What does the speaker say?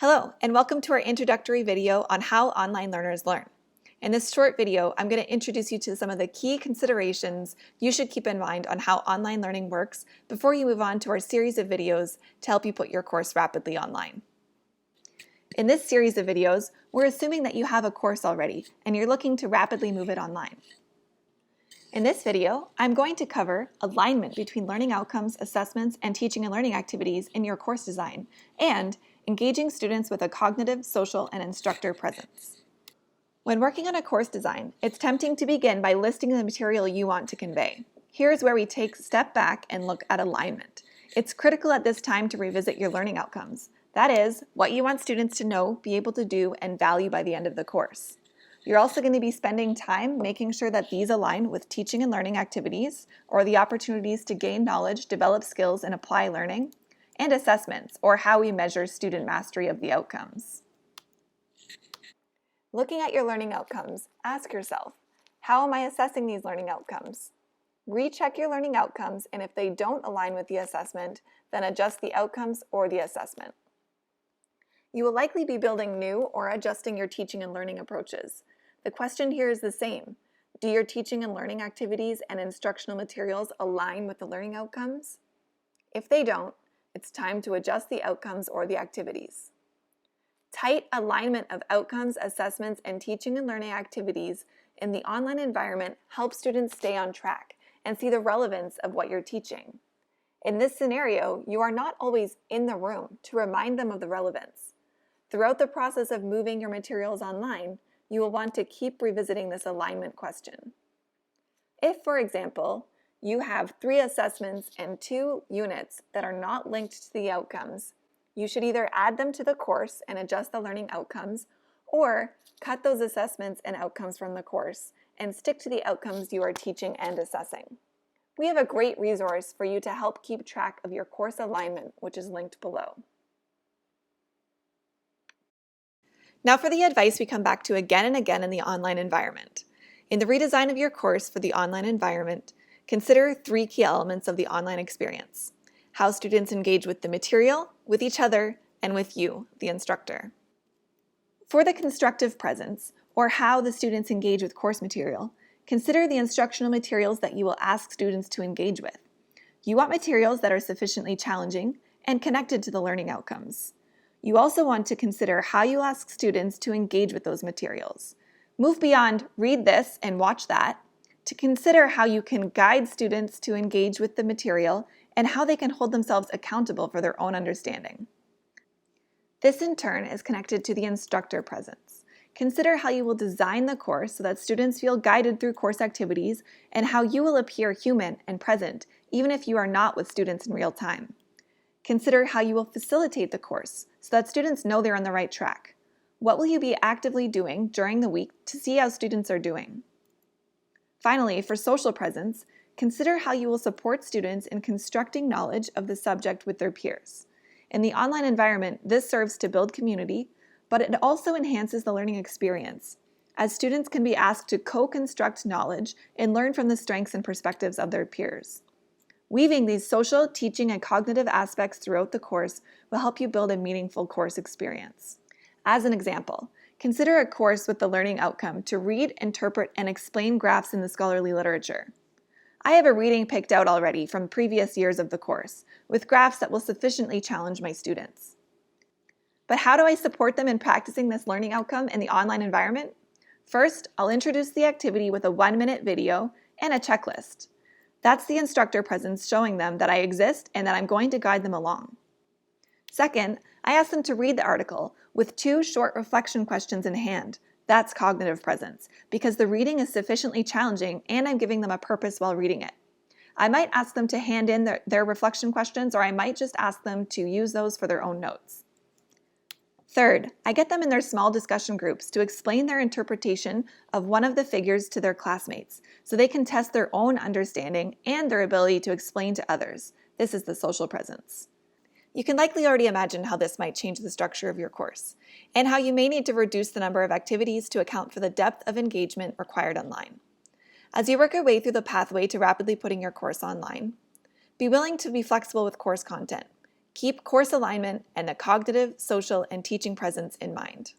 Hello, and welcome to our introductory video on how online learners learn. In this short video, I'm going to introduce you to some of the key considerations you should keep in mind on how online learning works before you move on to our series of videos to help you put your course rapidly online. In this series of videos, we're assuming that you have a course already and you're looking to rapidly move it online. In this video, I'm going to cover alignment between learning outcomes, assessments, and teaching and learning activities in your course design, and engaging students with a cognitive, social, and instructor presence. When working on a course design, it's tempting to begin by listing the material you want to convey. Here's where we take a step back and look at alignment. It's critical at this time to revisit your learning outcomes. That is, what you want students to know, be able to do, and value by the end of the course. You're also going to be spending time making sure that these align with teaching and learning activities, or the opportunities to gain knowledge, develop skills, and apply learning, and assessments, or how we measure student mastery of the outcomes. Looking at your learning outcomes, ask yourself, how am I assessing these learning outcomes? Recheck your learning outcomes, and if they don't align with the assessment, then adjust the outcomes or the assessment. You will likely be building new or adjusting your teaching and learning approaches. The question here is the same. Do your teaching and learning activities and instructional materials align with the learning outcomes? If they don't, it's time to adjust the outcomes or the activities. Tight alignment of outcomes, assessments, and teaching and learning activities in the online environment helps students stay on track and see the relevance of what you're teaching. In this scenario, you are not always in the room to remind them of the relevance. Throughout the process of moving your materials online, you will want to keep revisiting this alignment question. If, for example, you have 3 assessments and 2 units that are not linked to the outcomes, you should either add them to the course and adjust the learning outcomes, or cut those assessments and outcomes from the course and stick to the outcomes you are teaching and assessing. We have a great resource for you to help keep track of your course alignment, which is linked below. Now for the advice we come back to again and again in the online environment. In the redesign of your course for the online environment, consider 3 key elements of the online experience: how students engage with the material, with each other, and with you, the instructor. For the constructive presence, or how the students engage with course material, consider the instructional materials that you will ask students to engage with. You want materials that are sufficiently challenging and connected to the learning outcomes. You also want to consider how you ask students to engage with those materials. Move beyond read this and watch that to consider how you can guide students to engage with the material and how they can hold themselves accountable for their own understanding. This in turn is connected to the instructor presence. Consider how you will design the course so that students feel guided through course activities and how you will appear human and present even if you are not with students in real time. Consider how you will facilitate the course so that students know they're on the right track. What will you be actively doing during the week to see how students are doing? Finally, for social presence, consider how you will support students in constructing knowledge of the subject with their peers. In the online environment, this serves to build community, but it also enhances the learning experience, as students can be asked to co-construct knowledge and learn from the strengths and perspectives of their peers. Weaving these social, teaching, and cognitive aspects throughout the course will help you build a meaningful course experience. As an example, consider a course with the learning outcome to read, interpret, and explain graphs in the scholarly literature. I have a reading picked out already from previous years of the course, with graphs that will sufficiently challenge my students. But how do I support them in practicing this learning outcome in the online environment? First, I'll introduce the activity with a 1-minute video and a checklist. That's the instructor presence showing them that I exist and that I'm going to guide them along. Second, I ask them to read the article with 2 short reflection questions in hand. That's cognitive presence, because the reading is sufficiently challenging and I'm giving them a purpose while reading it. I might ask them to hand in their reflection questions, or I might just ask them to use those for their own notes. Third, I get them in their small discussion groups to explain their interpretation of one of the figures to their classmates, so they can test their own understanding and their ability to explain to others. This is the social presence. You can likely already imagine how this might change the structure of your course, and how you may need to reduce the number of activities to account for the depth of engagement required online. As you work your way through the pathway to rapidly putting your course online, be willing to be flexible with course content. Keep course alignment and a cognitive, social, and teaching presence in mind.